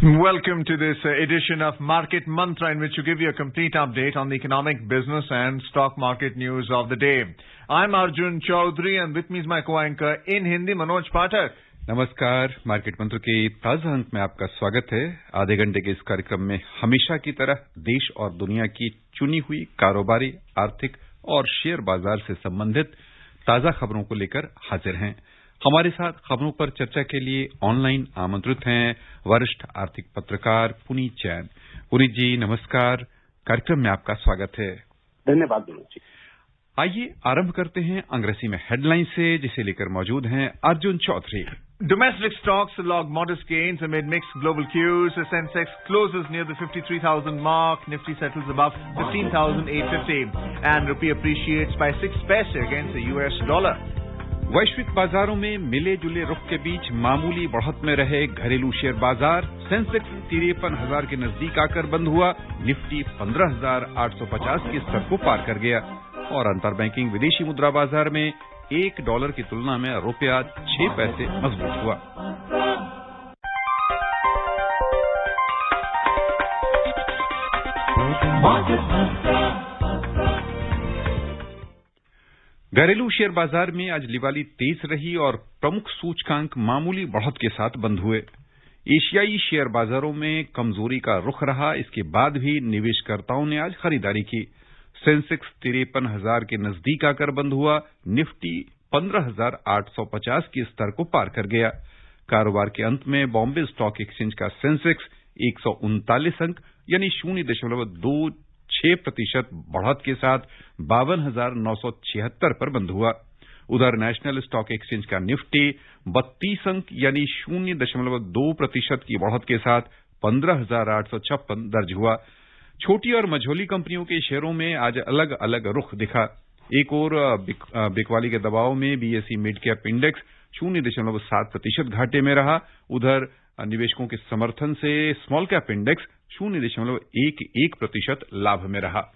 Welcome to this edition of Market Mantra, in which we give you a complete update on the economic, business and stock market news of the day. I'm Arjun Chaudhary and with me is my co-anchor in Hindi, Manoj Pathak. नमस्कार। Market मंत्र के ताजा अंक में आपका स्वागत है। आधे घंटे के इस कार्यक्रम में हमेशा की तरह देश और दुनिया की चुनी हुई कारोबारी, आर्थिक और शेयर बाजार से संबंधित ताजा खबरों को लेकर हाजिर हैं। हमारे साथ खबरों पर चर्चा के लिए ऑनलाइन आमंत्रित हैं वरिष्ठ आर्थिक पत्रकार पुनीत जैन। पुनीत जी नमस्कार, कार्यक्रम में आपका स्वागत है। धन्यवाद मनोज जी। आइए आरंभ करते हैं अंग्रेजी में हेडलाइन से, जिसे लेकर मौजूद हैं Arjun Chaudhary. Domestic stocks log modest gains amid mixed global cues. The Sensex closes near the 53,000 mark. Nifty settles above 15,850 and rupee appreciates by 6 paise against the US dollar. वैश्विक बाजारों में मिले जुले रुख के बीच मामूली बढ़त में रहे घरेलू शेयर बाजार। सेंसेक्स 53,000 के नजदीक आकर बंद हुआ। निफ्टी 15,850 के स्तर को पार कर गया और अंतर बैंकिंग विदेशी मुद्रा बाजार में $1 की तुलना में रुपया 6 पैसे मजबूत हुआ। घरेलू शेयर बाजार में आज लिवाली तेज रही और प्रमुख सूचकांक मामूली बढ़त के साथ बंद हुए। एशियाई शेयर बाजारों में कमजोरी का रुख रहा। इसके बाद भी निवेशकर्ताओं ने आज खरीदारी की। सेंसेक्स 53,000 के नजदीक आकर बंद हुआ। निफ्टी 15,850 के स्तर को पार कर गया। कारोबार के अंत में बॉम्बे स्टॉक एक्सचेंज का सेंसेक्स 139 अंक यानी 0.26% बढ़त के साथ 52,976 पर बंद हुआ। उधर नेशनल स्टॉक एक्सचेंज का निफ्टी 32 अंक यानी 0.2% की बढ़त के साथ 15,856 दर्ज हुआ। छोटी और मझोली कंपनियों के शेयरों में आज अलग अलग रुख दिखा। एक और बिकवाली के दबाव में बीएसई मिड कैप इंडेक्स 0.7% घाटे में रहा। उधर निवेशकों के समर्थन से स्मॉल कैप इंडेक्स 0.11% लाभ में रहा।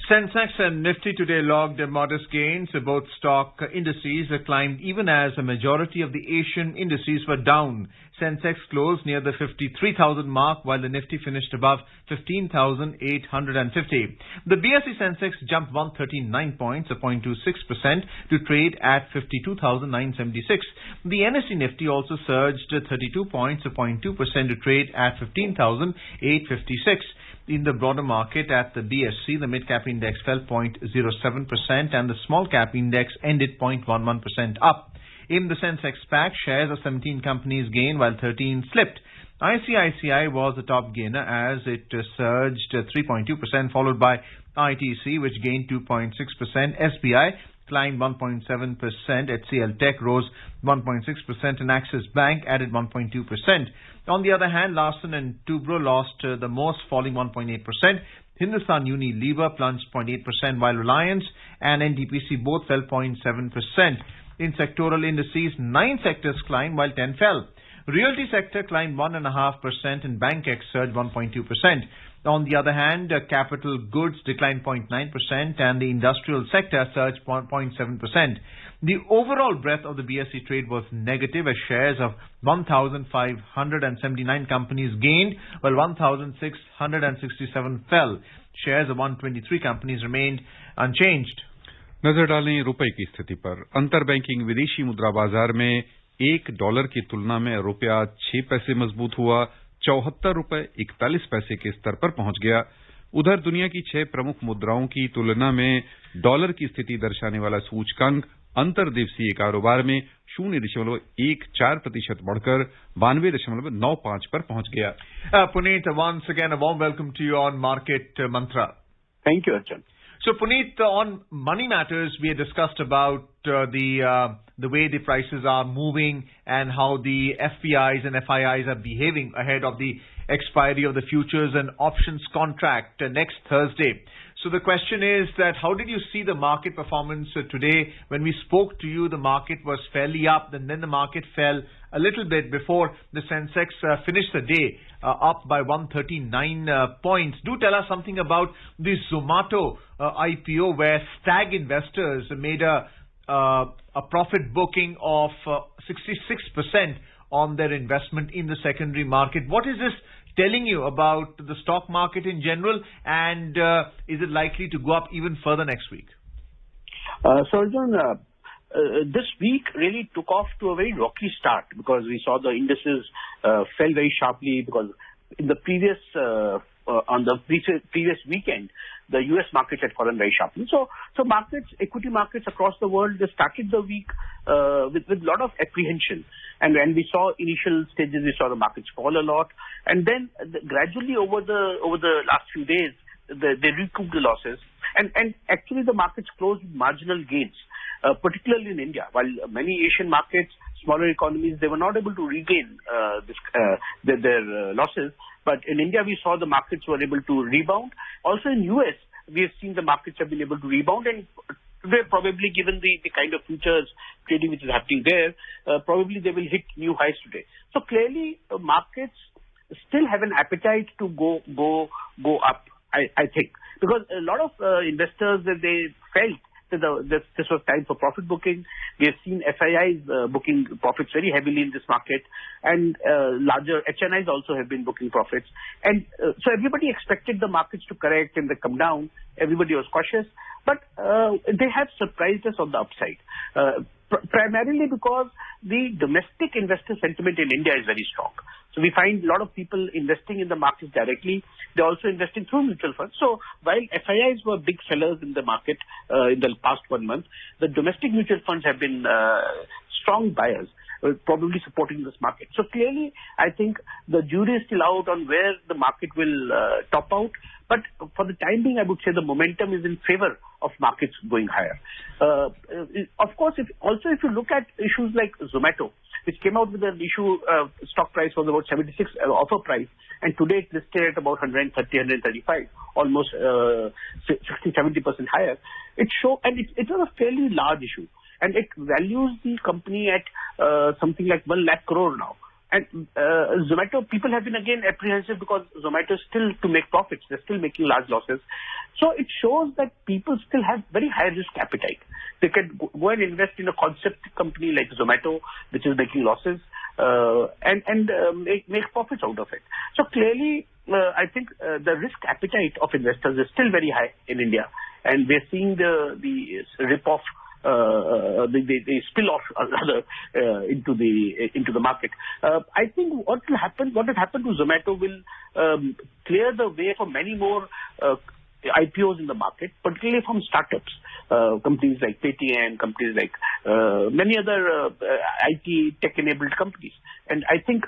Sensex and Nifty today logged modest gains. Both stock indices climbed even as a majority of the Asian indices were down. Sensex closed near the 53,000 mark while the Nifty finished above 15,850. The BSE Sensex jumped 139 points, 0.26%, to trade at 52,976. The NSE Nifty also surged 32 points, 0.2%, to trade at 15,856. In the broader market at the BSE, the mid-cap index fell 0.07% and the small-cap index ended 0.11% up. In the Sensex pack, shares of 17 companies gained while 13 slipped. ICICI was the top gainer as it surged 3.2%, followed by ITC, which gained 2.6%. SBI climbed 1.7%. HCL Tech rose 1.6% and Axis Bank added 1.2%. On the other hand, Larsen and Toubro lost the most, falling 1.8%. Hindustan Unilever plunged 0.8%, while Reliance and NTPC both fell 0.7%. In sectoral indices, 9 sectors climbed while 10 fell. Realty sector climbed 1.5% and BankX surged 1.2%. On the other hand, capital goods declined 0.9% and the industrial sector surged 0.7%. The overall breadth of the BSE trade was negative as shares of 1,579 companies gained while 1,667 fell. Shares of 123 companies remained unchanged. नजर डालें रुपए की स्थिति पर। अंतर banking विदेशी मुद्रा बाजार में $1 की तुलना में रुपया 6 पैसे मजबूत हुआ। 74 रुपए 41 पैसे के स्तर पर पहुंच गया। उधर दुनिया की 6 प्रमुख मुद्राओं की तुलना में डॉलर की स्थिति दर्शाने वाला सूचकांक अंतर्देशीय कारोबार में 0.14% बढ़कर 92.95 पर पहुंच गया। Puneet, once again a warm welcome to you on Market Mantra. Thank you, Arjun. So, Puneet, on money matters, we had discussed about the way the prices are moving and how the FPIs and FIIs are behaving ahead of the expiry of the futures and options contract next Thursday. So the question is that how did you see the market performance today? When we spoke to you, the market was fairly up, and then the market fell a little bit before the Sensex finished the day up by 139 points. Do tell us something about the Zomato IPO, where Stag investors made a a profit booking of 66% on their investment in the secondary market. What is this telling you about the stock market in general, and is it likely to go up even further next week? So, Arjun, this week really took off to a very rocky start because we saw the indices fell very sharply because in the previous weekend, the U.S. markets had fallen very sharply. So markets, equity markets across the world, they started the week with a lot of apprehension. And when we saw initial stages, we saw the markets fall a lot. And then gradually over the last few days, they recouped the losses. And actually the markets closed with marginal gains, particularly in India. While many Asian markets, smaller economies, they were not able to regain their losses. But in India, we saw the markets were able to rebound. Also in US, we have seen the markets have been able to rebound. And today, probably given the kind of futures trading which is happening there, probably they will hit new highs today. So clearly, markets still have an appetite to go up, I think. Because a lot of investors, they felt that this was time for profit booking. We have seen FIIs booking profits very heavily in this market, and larger HNIs also have been booking profits. And so everybody expected the markets to correct and they come down. Everybody was cautious, but they have surprised us on the upside. Primarily because the domestic investor sentiment in India is very strong. So we find a lot of people investing in the markets directly. They're also investing through mutual funds. So while FIIs were big sellers in the market in the past 1 month, the domestic mutual funds have been strong buyers, probably supporting this market. So clearly, I think the jury is still out on where the market will top out. But for the time being, I would say the momentum is in favor of markets going higher. Of course, if you look at issues like Zomato, which came out with an issue, stock price was about 76 offer price, and today it's listed at about 130, 135, almost 60-70% higher. It was a fairly large issue, and it values the company at something like 1 lakh crore now. And Zomato, people have been again apprehensive because Zomato is still to make profits. They're still making large losses. So it shows that people still have very high risk appetite. They can go and invest in a concept company like Zomato, which is making losses, and make profits out of it. So clearly, I think the risk appetite of investors is still very high in India, and we're seeing the rip-off, the spill off rather into the market. I think what has happened to Zomato will clear the way for many more IPOs in the market, particularly from startups, companies like Paytm, companies like many other IT tech-enabled companies. And I think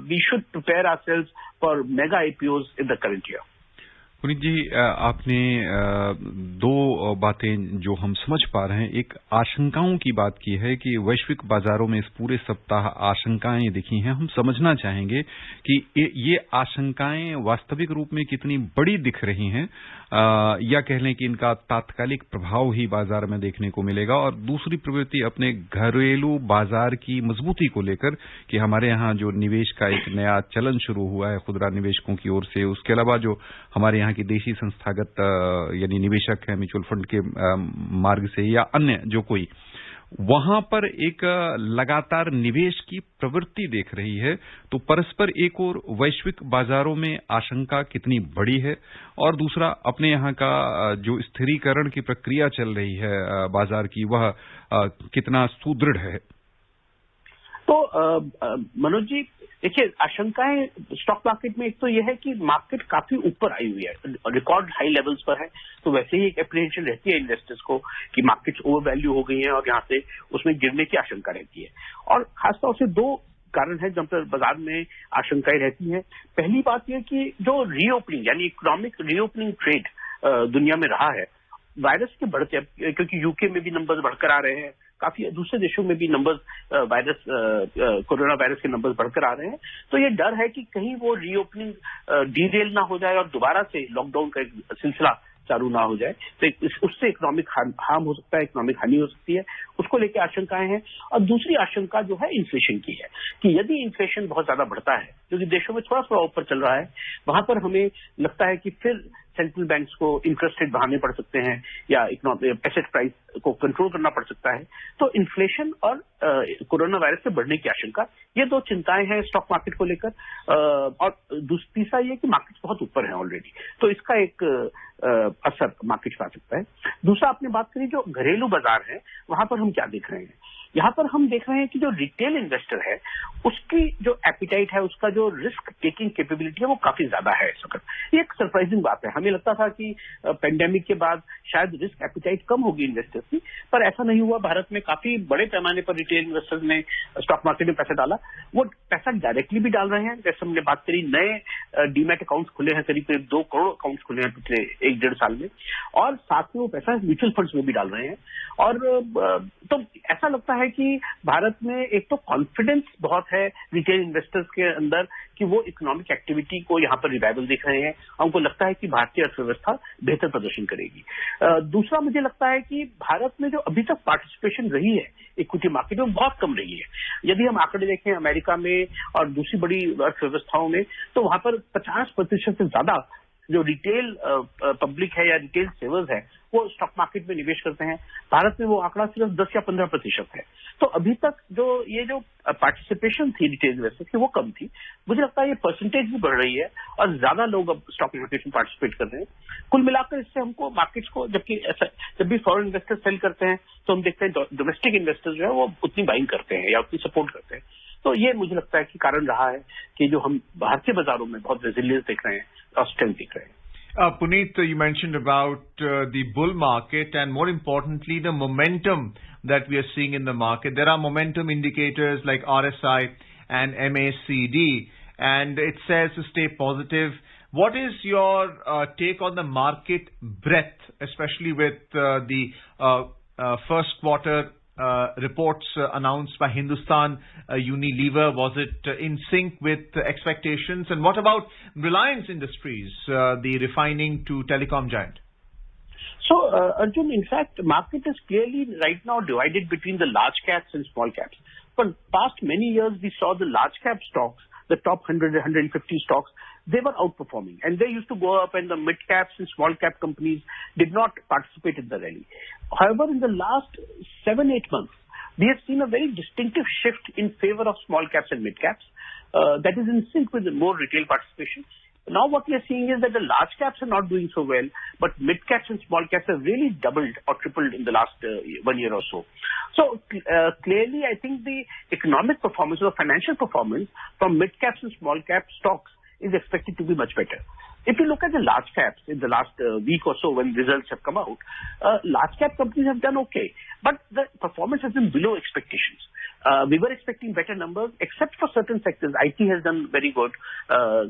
we should prepare ourselves for mega IPOs in the current year. Puneet जी, आपने दो बातें जो हम समझ पा रहे हैं, एक आशंकाओं की बात की है कि वैश्विक बाजारों में इस पूरे सप्ताह आशंकाएं दिखी हैं। हम समझना चाहेंगे कि ये आशंकाएं वास्तविक रूप में कितनी बड़ी दिख रही हैं, या कह लें कि इनका तात्कालिक प्रभाव ही बाजार में देखने को मिलेगा। और दूसरी प्रवृत्ति अपने घरेलू बाजार की मजबूती को लेकर कि हमारे यहाँ जो निवेश का एक नया चलन शुरू हुआ है खुदरा निवेशकों की ओर से, उसके अलावा जो हमारे यहाँ की देशी संस्थागत यानी निवेशक है म्यूचुअल फंड के मार्ग से या अन्य जो कोई, वहां पर एक लगातार निवेश की प्रवृत्ति देख रही है। तो परस्पर एक और वैश्विक बाजारों में आशंका कितनी बड़ी है, और दूसरा अपने यहाँ का जो स्थिरीकरण की प्रक्रिया चल रही है बाजार की, वह कितना सुदृढ़ है। तो मनोज जी, देखिए, आशंकाएं स्टॉक मार्केट में एक तो यह है कि मार्केट काफी ऊपर आई हुई है, रिकॉर्ड हाई लेवल्स पर है, तो वैसे ही एक एप्रीहेंशन रहती है इन्वेस्टर्स को कि मार्केट्स ओवर वैल्यू हो गई है और यहाँ से उसमें गिरने की आशंका रहती है। और खासतौर से दो कारण है जब तक बाजार में आशंकाएं रहती हैं। पहली बात यह कि जो रीओपनिंग यानी इकोनॉमिक रीओपनिंग ट्रेड दुनिया में रहा है, वायरस के बढ़ते, क्योंकि यूके में भी नंबर्स बढ़कर आ रहे हैं, काफी दूसरे देशों में भी नंबर्स कोरोना वायरस के नंबर्स बढ़कर आ रहे हैं, तो ये डर है कि कहीं वो रीओपनिंग डीरेल ना हो जाए और दोबारा से लॉकडाउन का एक सिलसिला चालू ना हो जाए, तो उससे इकोनॉमिक हार्म हो सकता है, इकोनॉमिक हानि हो सकती है, उसको लेकर आशंकाएं हैं। और दूसरी आशंका जो है इन्फ्लेशन की है कि यदि इन्फ्लेशन बहुत ज्यादा बढ़ता है, क्योंकि देशों में थोड़ा थोड़ा ऊपर चल रहा है, वहां पर हमें लगता है कि फिर सेंट्रल बैंक्स को इंटरेस्ट रेट बढ़ाने पड़ सकते हैं या इकोनॉमिक एसेट प्राइस को कंट्रोल करना पड़ सकता है। तो इन्फ्लेशन और कोरोना वायरस से बढ़ने की आशंका, ये दो चिंताएं हैं स्टॉक मार्केट को लेकर। और तीसरा ये कि मार्केट बहुत ऊपर है ऑलरेडी, तो इसका एक असर मार्केट पर आ सकता है। दूसरा, आपने बात करी जो घरेलू बाजार है, वहां पर हम क्या देख रहे हैं? यहाँ पर हम देख रहे हैं कि जो रिटेल इन्वेस्टर है उसकी जो एपिटाइट है, उसका जो रिस्क टेकिंग कैपेबिलिटी है, वो काफी ज्यादा है इस वक्त। ये एक सरप्राइजिंग बात है। हमें लगता था कि पेंडेमिक के बाद शायद रिस्क एपिटाइट कम होगी इन्वेस्टर्स की, पर ऐसा नहीं हुआ। भारत में काफी बड़े पैमाने पर रिटेल इन्वेस्टर्स ने स्टॉक मार्केट में पैसा डाला। वो पैसा डायरेक्टली भी डाल रहे हैं, जैसे हमने बात करी, नए डीमैट अकाउंट्स खुले हैं, करीब 2 करोड़ अकाउंट्स खुले हैं पिछले 1-1.5 साल में, और साथ में वो पैसा म्यूचुअल फंड्स में भी डाल रहे हैं। और तो ऐसा लगता है कि भारत में एक तो कॉन्फिडेंस बहुत है रिटेल इन्वेस्टर्स के अंदर कि वो इकोनॉमिक एक्टिविटी को यहाँ पर रिवाइवल देख रहे हैं, उनको लगता है कि भारतीय अर्थव्यवस्था बेहतर प्रदर्शन करेगी। दूसरा, मुझे लगता है कि भारत में जो अभी तक पार्टिसिपेशन रही है इक्विटी मार्केट में, बहुत कम रही है। यदि हम आंकड़े देखें अमेरिका में और दूसरी बड़ी अर्थव्यवस्थाओं में, तो वहां पर 50% से ज्यादा जो रिटेल पब्लिक है या रिटेल सेवर्स है, वो स्टॉक मार्केट में निवेश करते हैं। भारत में वो आंकड़ा सिर्फ 10 या 15% है। तो अभी तक जो पार्टिसिपेशन थी रिटेल इन्वेस्टर्स की, वो कम थी। मुझे लगता है ये परसेंटेज भी बढ़ रही है और ज्यादा लोग अब स्टॉक मार्केट में पार्टिसिपेट कर रहे हैं। कुल मिलाकर इससे हमको मार्केट्स को, जब भी फॉरेन इन्वेस्टर्स सेल करते हैं तो हम देखते हैं डोमेस्टिक इन्वेस्टर्स जो है वो उतनी बाइंग करते हैं या उतनी सपोर्ट करते हैं। तो ये मुझे लगता है कि कारण रहा है कि जो हम भारतीय बाजारों में बहुत रेजिलियंस देख रहे हैं और स्ट्रेंथ देख रहे हैं। Puneet, you mentioned about the bull market and more importantly, the momentum that we are seeing in the market. There are momentum indicators like RSI and MACD, and it says to stay positive. What is your take on the market breadth, especially with the first quarter reports announced by Hindustan Unilever? Was it in sync with expectations? And what about Reliance Industries, the refining to telecom giant? So, Arjun, in fact, market is clearly right now divided between the large caps and small caps. For past many years, we saw the large cap stocks, the top 100, 150 stocks, they were outperforming and they used to go up, and the mid caps and small cap companies did not participate in the rally. However, in the last 7-8 months, we have seen a very distinctive shift in favor of small caps and mid caps. That is in sync with more retail participation. Now what we are seeing is that the large caps are not doing so well, but mid caps and small caps have really doubled or tripled in the last 1 year or so. So clearly, I think the economic performance or financial performance from mid caps and small cap stocks is expected to be much better. If you look at the large caps in the last week or so when results have come out, large cap companies have done okay, but the performance has been below expectations. We were expecting better numbers, except for certain sectors. IT has done very good.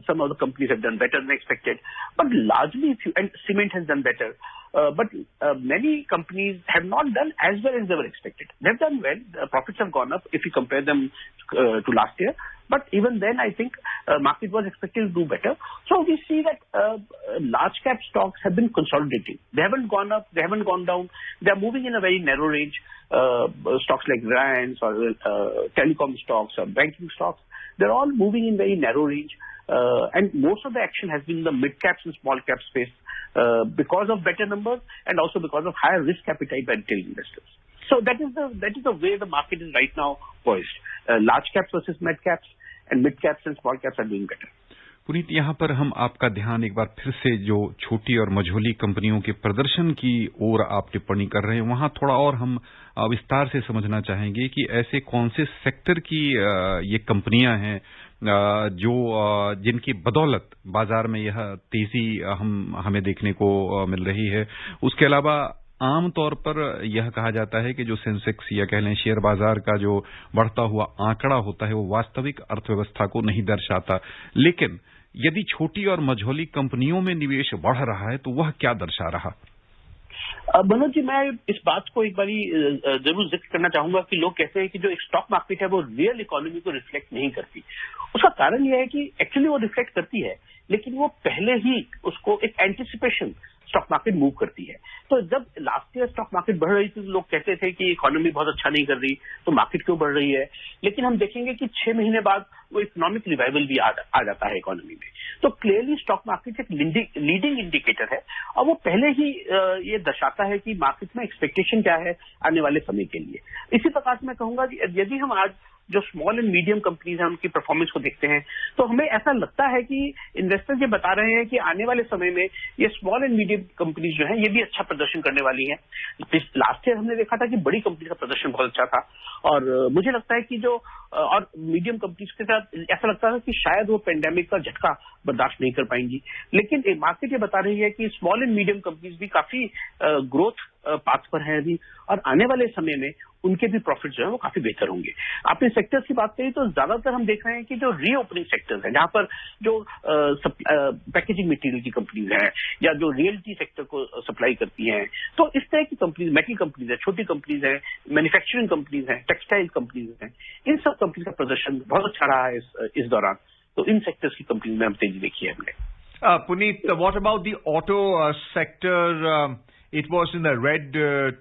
Some other companies have done better than expected, but largely, and cement has done better. But many companies have not done as well as they were expected. They've done well. Profits have gone up if you compare them to last year. But even then, I think market was expected to do better. So we see that large cap stocks have been consolidating. They haven't gone up, they haven't gone down. They are moving in a very narrow range. Stocks like Reliance or telecom stocks or banking stocks, they're all moving in very narrow range. And most of the action has been in the mid caps and small cap space because of better numbers and also because of higher risk appetite by retail investors. So that is the way the market is right now poised. Large caps versus mid caps, and mid caps and small caps are doing better. Puneet, यहाँ पर हम आपका ध्यान एक बार फिर से जो छोटी और मझोली कंपनियों के प्रदर्शन की ओर आप टिप्पणी कर रहे हैं, वहां थोड़ा और हम विस्तार से समझना चाहेंगे कि ऐसे कौन से सेक्टर की ये कंपनियां हैं जो जिनकी बदौलत बाजार में यह तेजी हमें देखने को मिल रही है। उसके अलावा आमतौर पर यह कहा जाता है कि जो सेंसेक्स या कह लें शेयर बाजार का जो बढ़ता हुआ आंकड़ा होता है वो वास्तविक अर्थव्यवस्था को नहीं दर्शाता, लेकिन यदि छोटी और मझोली कंपनियों में निवेश बढ़ रहा है तो वह क्या दर्शा रहा? मनोज जी, मैं इस बात को एक बारी जरूर जिक्र करना चाहूंगा कि लोग कहते हैं कि जो एक स्टॉक मार्केट है वो रियल इकोनॉमी को रिफ्लेक्ट नहीं करती। उसका कारण यह है कि एक्चुअली वो रिफ्लेक्ट करती है, लेकिन वो पहले ही उसको एक एंटिसिपेशन स्टॉक मार्केट मूव करती है। तो जब लास्ट ईयर स्टॉक मार्केट बढ़ रही थी तो लोग कहते थे कि इकोनॉमी बहुत अच्छा नहीं कर रही, तो मार्केट क्यों बढ़ रही है। लेकिन हम देखेंगे कि 6 महीने बाद वो इकोनॉमिक रिवाइवल भी आ जाता है इकोनॉमी में। तो क्लियरली स्टॉक मार्केट एक लीडिंग इंडिकेटर है और वो पहले ही ये दर्शाता है कि मार्केट में एक्सपेक्टेशन क्या है आने वाले समय के लिए। इसी प्रकार से मैं कहूंगा कि यदि हम आज जो स्मॉल एंड मीडियम कंपनीज हैं उनकी परफॉर्मेंस को देखते हैं तो हमें ऐसा लगता है कि इन्वेस्टर्स ये बता रहे हैं कि आने वाले समय में ये स्मॉल एंड मीडियम कंपनीज जो हैं ये भी अच्छा प्रदर्शन करने वाली हैं। लास्ट ईयर हमने देखा था कि बड़ी कंपनी का प्रदर्शन बहुत अच्छा था और मुझे लगता है कि जो और मीडियम कंपनीज के साथ ऐसा लगता था कि शायद वो पेंडेमिक का झटका बर्दाश्त नहीं कर पाएंगी, लेकिन मार्केट ये बता रही है कि स्मॉल एंड मीडियम कंपनीज भी काफी ग्रोथ पाथ पर है अभी और आने वाले समय में उनके भी प्रॉफिट जो है वो काफी बेहतर होंगे। आपने सेक्टर्स की बात कही तो ज्यादातर हम देख रहे हैं कि जो रीओपनिंग सेक्टर्स हैं जहां पर जो पैकेजिंग मटेरियल की कंपनीज हैं या जो रियल्टी सेक्टर को सप्लाई करती हैं, तो इस तरह की कंपनीज, मेटल कंपनीज है, छोटी कंपनीज है, मैन्युफैक्चरिंग कंपनीज हैं, टेक्सटाइल कंपनीज हैं, इन सब कंपनीज का प्रदर्शन बहुत अच्छा रहा है इस दौरान। तो इन सेक्टर्स की कंपनीज में हम तेजी देखी है हमने। Puneet, what about the auto sector? It was in the red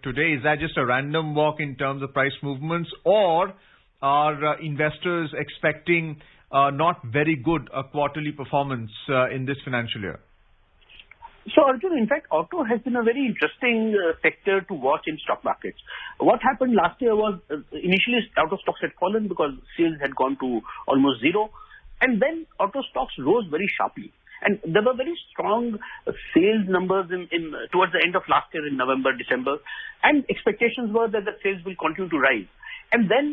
today. Is that just a random walk in terms of price movements, or are investors expecting not very good quarterly performance in this financial year? So, Arjun, in fact, auto has been a very interesting sector to watch in stock markets. What happened last year was initially auto stocks had fallen because sales had gone to almost zero, and then auto stocks rose very sharply. And there were very strong sales numbers in towards the end of last year in November, December, and expectations were that the sales will continue to rise. And then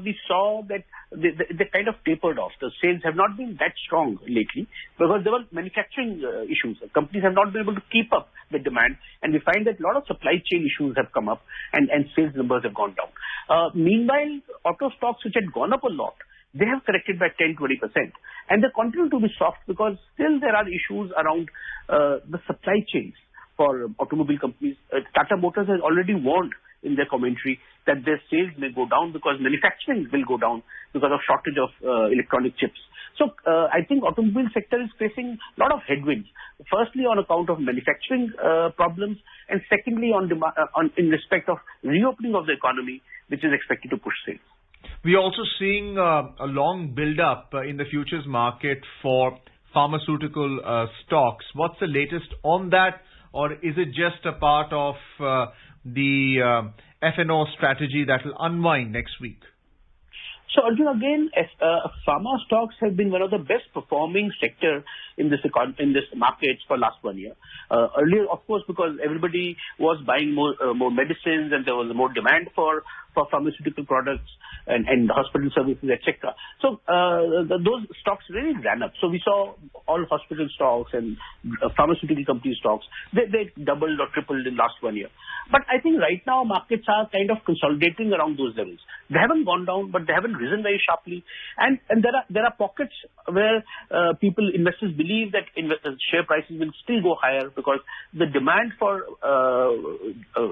we saw that they kind of tapered off. The sales have not been that strong lately because there were manufacturing issues. Companies have not been able to keep up with demand, and we find that a lot of supply chain issues have come up, and sales numbers have gone down. Meanwhile, auto stocks which had gone up a lot, they have corrected by 10-20%, and they continue to be soft because still there are issues around the supply chains for automobile companies. Tata Motors has already warned in their commentary that their sales may go down because manufacturing will go down because of shortage of electronic chips. So I think automobile sector is facing a lot of headwinds. Firstly, on account of manufacturing problems, and secondly, in respect of reopening of the economy, which is expected to push sales. We are also seeing a long build-up in the futures market for pharmaceutical stocks. What's the latest on that, or is it just a part of the F&O strategy that will unwind next week? So, Arjun, again, pharma stocks have been one of the best performing sector in this market for last 1 year. Earlier, of course, because everybody was buying more medicines and there was more demand for pharmaceutical products and hospital services, etc. So those stocks really ran up. So we saw all hospital stocks and pharmaceutical company stocks, they doubled or tripled in last 1 year. But I think right now markets are kind of consolidating around those levels. They haven't gone down, but they haven't risen very sharply. And there are pockets where investors believe that share prices will still go higher because the demand for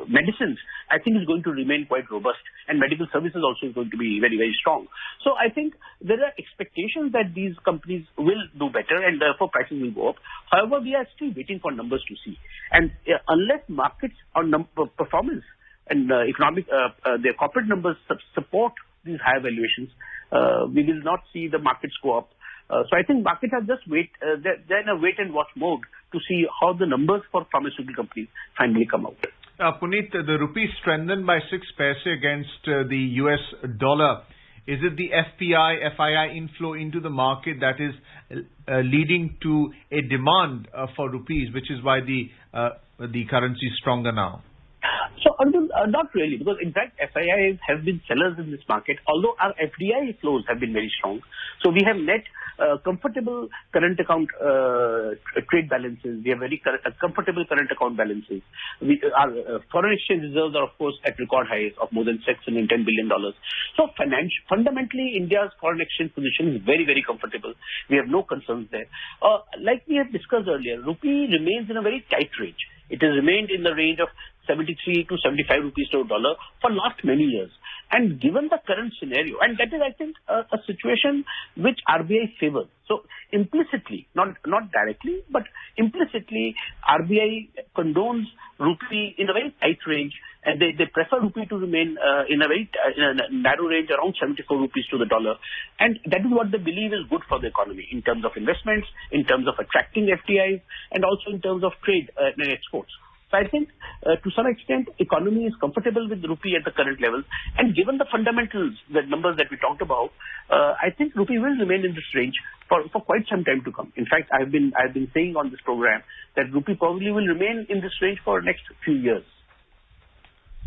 medicines, I think, is going to remain quite robust, and medical services also is going to be very, very strong. So I think there are expectations that these companies will do better and therefore prices will go up. However, we are still waiting for numbers to see. And unless markets on performance and their corporate numbers support these higher valuations, we will not see the markets go up. So I think markets are just they're in a wait and watch mode to see how the numbers for pharmaceutical companies finally come out. Puneet, the rupee strengthened by 6 paise against the US dollar. Is it the FII inflow into the market that is leading to a demand for rupees, which is why the currency is stronger now? So, Arjun, not really, because in fact FIIs have been sellers in this market, although our FDI flows have been very strong. So we have net comfortable current account trade balances. We have very comfortable current account balances. Our foreign exchange reserves are, of course, at record highs of more than $610 billion. So fundamentally, India's foreign exchange position is very, very comfortable. We have no concerns there. Like we have discussed earlier, rupee remains in a very tight range. It has remained in the range of 73 to 75 rupees to a dollar for last many years. And given the current scenario, and that is, I think, a situation which RBI favors. So implicitly, not directly, but implicitly, RBI condones rupee in a very tight range, and they prefer rupee to remain in a very narrow range around 74 rupees to the dollar. And that is what they believe is good for the economy in terms of investments, in terms of attracting FDIs, and also in terms of trade and exports. So I think to some extent, economy is comfortable with rupee at the current levels. And given the fundamentals, the numbers that we talked about, I think rupee will remain in this range for quite some time to come. In fact, I've been saying on this program that rupee probably will remain in this range for next few years.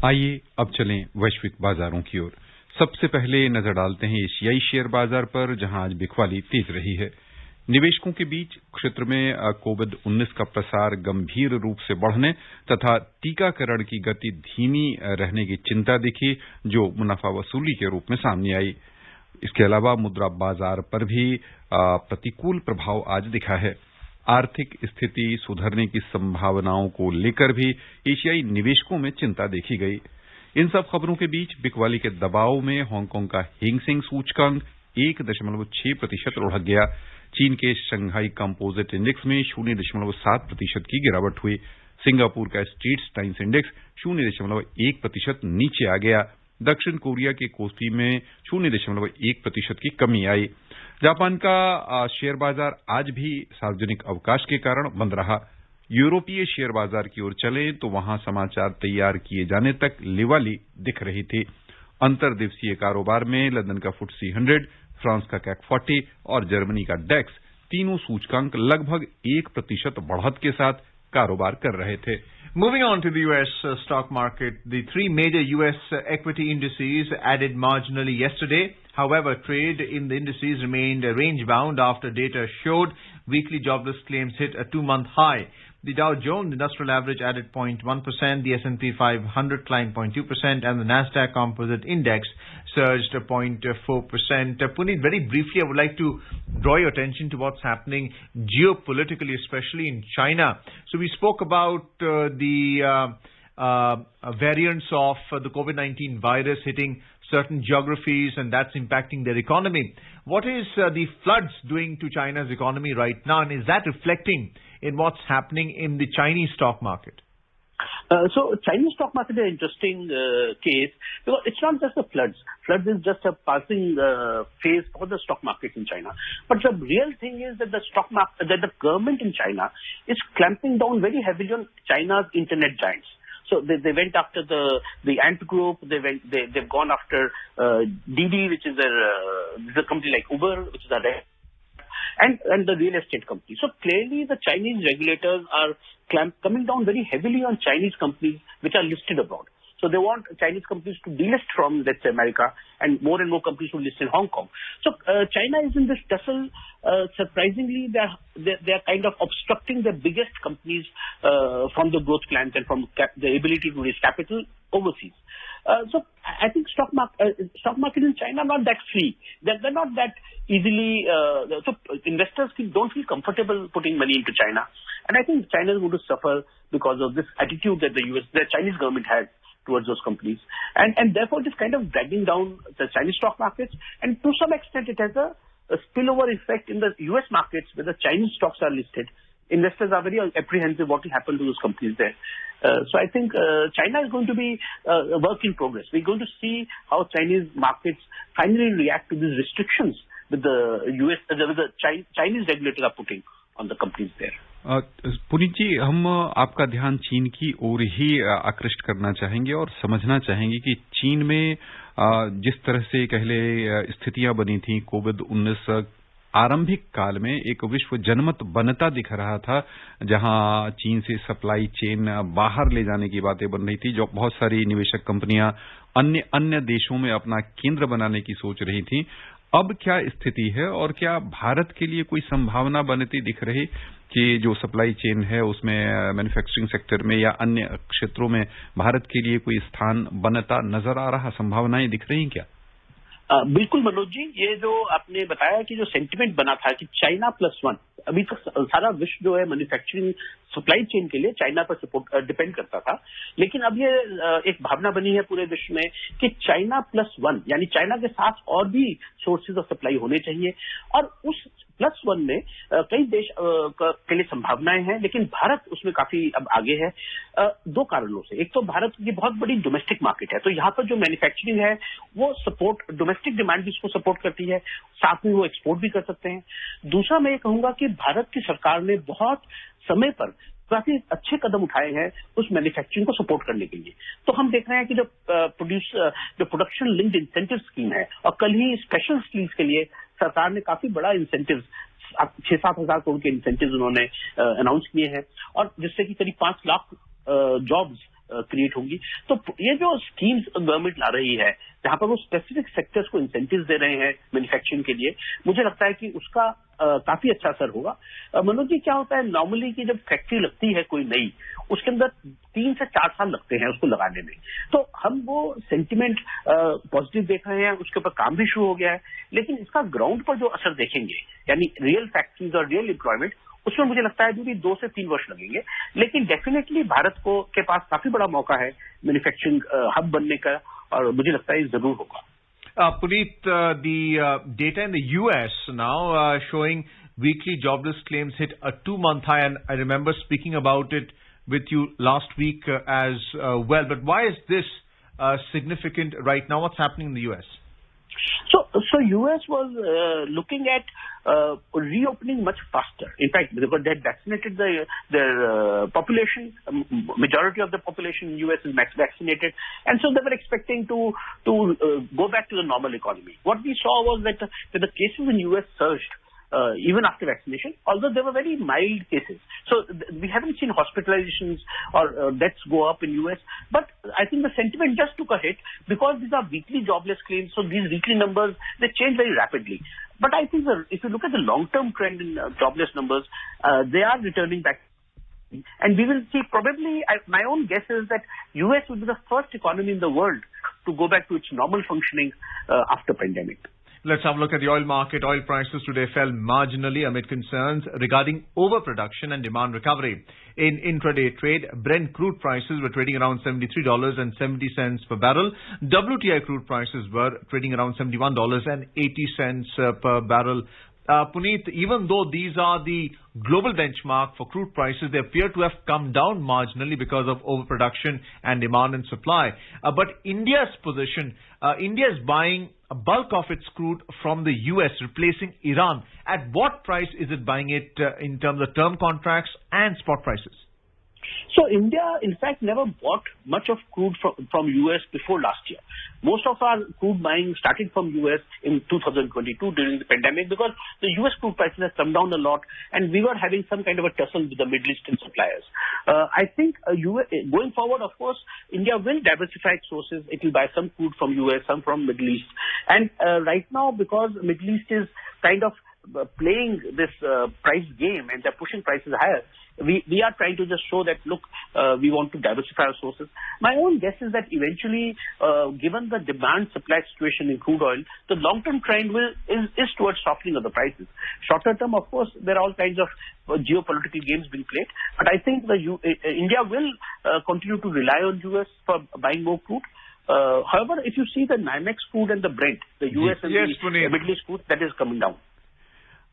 आइए अब चलें वैश्विक बाजारों की ओर। सबसे पहले नजर डालते हैं एशियाई शेयर बाजार पर, जहां आज बिकवाली तेज रही है। निवेशकों के बीच क्षेत्र में कोविड-19 का प्रसार गंभीर रूप से बढ़ने तथा टीकाकरण की गति धीमी रहने की चिंता दिखी, जो मुनाफा वसूली के रूप में सामने आई। इसके अलावा मुद्रा बाजार पर भी प्रतिकूल प्रभाव आज दिखा है। आर्थिक स्थिति सुधरने की संभावनाओं को लेकर भी एशियाई निवेशकों में चिंता देखी गई। इन सब खबरों के बीच बिकवाली के दबाव में हांगकांग का हैंग सेंग सूचकांक 1.6% लुढ़क गया। चीन के शंघाई कंपोजिट इंडेक्स में 0.7% की गिरावट हुई। सिंगापुर का स्ट्रेट्स टाइम्स इंडेक्स 0.1% नीचे आ गया। दक्षिण कोरिया के कोस्पी में 0.1% की कमी आई। जापान का शेयर बाजार आज भी सार्वजनिक अवकाश के कारण बंद रहा। यूरोपीय शेयर बाजार की ओर चलें तो वहां समाचार तैयार किए जाने तक लिवाली दिख रही थी। अंतर्दिवसीय कारोबार में लंदन का FTSE 100, फ्रांस का CAC 40 और जर्मनी का डेक्स तीनों सूचकांक लगभग 1% बढ़त के साथ कारोबार कर रहे थे। Moving on to the U.S. Stock market, the three major U.S. equity indices added marginally yesterday. However, trade in the indices remained range-bound after data showed weekly jobless claims hit a two-month high. The Dow Jones Industrial Average added 0.1%, the S&P 500 climbed 0.2%, and the Nasdaq Composite Index surged 0.4%. Puneet, very briefly, I would like to draw your attention to what's happening geopolitically, especially in China. So we spoke about the variants of the COVID-19 virus hitting certain geographies, and that's impacting their economy. What is the floods doing to China's economy right now, and is that reflecting in what's happening in the Chinese stock market? So Chinese stock market is an interesting case because it's not just the floods. Floods is just a passing phase for the stock market in China. But the real thing is that the government in China is clamping down very heavily on China's internet giants. So they went after the Ant Group. They've gone after Didi, which is a company like Uber, which is a and the real estate company. So clearly the Chinese regulators are coming down very heavily on Chinese companies which are listed abroad. So they want Chinese companies to delist from, let's say, America, and more companies to list in Hong Kong. So China is in this tussle. Surprisingly, they're kind of obstructing the biggest companies from the growth plans and from the ability to raise capital overseas. So I think stock market in China are not that free. They're not that easily. So investors don't feel comfortable putting money into China, and I think China is going to suffer because of this attitude that the Chinese government has towards those companies, and therefore it is kind of dragging down the Chinese stock markets, and to some extent it has a spillover effect in the US markets where the Chinese stocks are listed. Investors are very apprehensive what will happen to those companies there. So I think China is going to be a work in progress. We're going to see how Chinese markets finally react to these restrictions with the Chinese regulators are putting on the companies there. Puneet जी, हम आपका ध्यान चीन की ओर ही आकृष्ट करना चाहेंगे और समझना चाहेंगे कि चीन में जिस तरह से पहले स्थितियां बनी थी, कोविड-19 आरंभिक काल में एक विश्व जनमत बनता दिख रहा था, जहां चीन से सप्लाई चेन बाहर ले जाने की बातें बन रही थी, जो बहुत सारी निवेशक कंपनियां अन्य देशों में अपना केंद्र बनाने की सोच रही थी। अब क्या स्थिति है और क्या भारत के लिए कोई संभावना बनती दिख रही कि जो सप्लाई चेन है उसमें मैन्युफैक्चरिंग सेक्टर में या अन्य क्षेत्रों में भारत के लिए कोई स्थान बनता नजर आ रहा, संभावनाएं दिख रही क्या? बिल्कुल मनोज जी, ये जो आपने बताया कि जो सेंटिमेंट बना था कि चाइना +1, अभी तक सारा विश्व जो है मैन्युफैक्चरिंग सप्लाई चेन के लिए चाइना पर सपोर्ट डिपेंड करता था, लेकिन अब ये एक भावना बनी है पूरे विश्व में कि चाइना +1 यानी चाइना के साथ और भी सोर्सेज ऑफ सप्लाई होने चाहिए। और उस +1 में कई देश के लिए संभावनाएं हैं, लेकिन भारत उसमें काफी अब आगे है 2 कारणों से। एक तो भारत की बहुत बड़ी डोमेस्टिक मार्केट है, तो यहाँ पर जो मैन्युफैक्चरिंग है वो सपोर्ट, डोमेस्टिक डिमांड भी इसको सपोर्ट करती है, साथ में वो एक्सपोर्ट भी कर सकते हैं। दूसरा मैं ये कहूंगा कि भारत की सरकार ने बहुत समय पर काफी अच्छे कदम उठाए हैं उस मैन्युफैक्चरिंग को सपोर्ट करने के लिए। तो हम देख रहे हैं कि जो प्रोडक्शन लिंक्ड इंसेंटिव स्कीम है, और कल ही स्पेशल स्कीम्स के लिए सरकार ने काफी बड़ा इंसेंटिव 6-7 हजार करोड़ के इंसेंटिव उन्होंने अनाउंस किए हैं, और जिससे कि करीब 5 लाख जॉब्स क्रिएट होंगी। तो ये जो स्कीम्स गवर्नमेंट ला रही है, जहां पर वो स्पेसिफिक सेक्टर्स को इंसेंटिव दे रहे हैं मैन्युफैक्चरिंग के लिए, मुझे लगता है कि उसका काफी अच्छा असर होगा। मनोज जी, क्या होता है नॉर्मली कि जब फैक्ट्री लगती है कोई नई, उसके अंदर 3 से 4 साल लगते हैं उसको लगाने में, तो हम वो सेंटिमेंट पॉजिटिव देख रहे हैं, उसके ऊपर काम भी शुरू हो गया है, लेकिन इसका ग्राउंड पर जो असर देखेंगे यानी रियल फैक्ट्रीज और रियल एम्प्लॉयमेंट, उसमें मुझे लगता है भी 2 से 3 वर्ष लगेंगे। लेकिन डेफिनेटली भारत को के पास काफी बड़ा मौका है मैन्युफैक्चरिंग हब बनने का, और मुझे लगता है ये जरूर होगा। Puneet, the data in the U.S. now showing weekly jobless claims hit a 2-month high, and I remember speaking about it with you last week as well. But why is this significant right now? What's happening in the U.S.? So U.S. was looking at reopening much faster. In fact, because they had vaccinated their population, majority of the population in U.S. is max vaccinated, and so they were expecting to go back to the normal economy. What we saw was that the cases in U.S. surged. Even after vaccination, although they were very mild cases. So we haven't seen hospitalizations or deaths go up in US, but I think the sentiment just took a hit because these are weekly jobless claims, so these weekly numbers, they change very rapidly. But I think if you look at the long-term trend in jobless numbers, they are returning back. And we will see probably, my own guess is that US will be the first economy in the world to go back to its normal functioning after pandemic. Let's have a look at the oil market. Oil prices today fell marginally amid concerns regarding overproduction and demand recovery. In intraday trade, Brent crude prices were trading around $73.70 per barrel. WTI crude prices were trading around $71.80 per barrel. Puneet, even though these are the global benchmark for crude prices, they appear to have come down marginally because of overproduction and demand and supply. But India's position, India is buying a bulk of its crude from the US, replacing Iran. At what price is it buying it in terms of term contracts and spot prices? So India, in fact, never bought much of crude from US before last year. Most of our crude buying started from US in 2022 during the pandemic because the US crude prices have come down a lot and we were having some kind of a tussle with the Middle Eastern suppliers. I think going forward, of course, India will diversify its sources. It will buy some crude from US, some from Middle East. And right now, because Middle East is kind of playing this price game and they're pushing prices higher, we are trying to just show that, look, we want to diversify our sources. My own guess is that eventually, given the demand-supply situation in crude oil, the long-term trend is towards softening of the prices. Shorter term, of course, there are all kinds of geopolitical games being played, but I think India will continue to rely on US for buying more crude. However, if you see the NYMEX crude and the Brent, the US and the Middle East crude, that is coming down.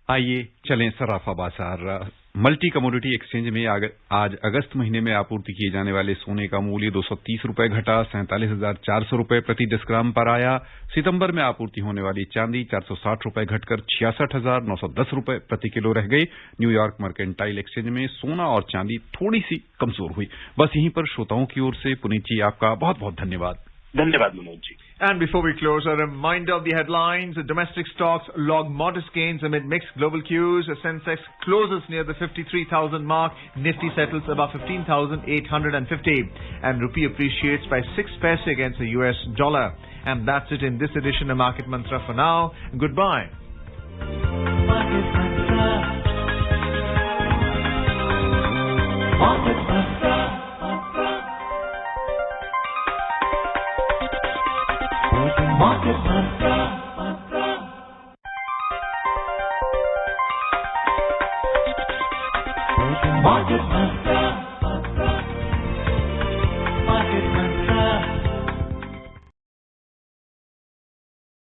आइए चलें सराफा बाजार। Multi commodity exchange में आज अगस्त महीने में आपूर्ति किए जाने वाले सोने का मूल्य 230 रुपए घटा 47,400 रुपए प्रति 10 ग्राम पर आया। सितंबर में आपूर्ति होने वाली चांदी 460 रुपए घटकर 66,910 रुपए प्रति किलो रह गई। न्यूयॉर्क मर्केंटाइल एक्सचेंज में सोना और चांदी थोड़ी सी कमजोर हुई। बस यहीं पर श्रोताओं की ओर से पुनीत जी आपका बहुत बहुत धन्यवाद। धन्यवाद Manoj ji. And before we close, a reminder of the headlines. Domestic stocks log modest gains amid mixed global cues. Sensex closes near the 53,000 mark. Nifty settles above 15,850. And rupee appreciates by 6 paise against the US dollar. And that's it in this edition of Market Mantra for now. Goodbye. Market Mantra. Market Mantra. Market Mantra. Market Master.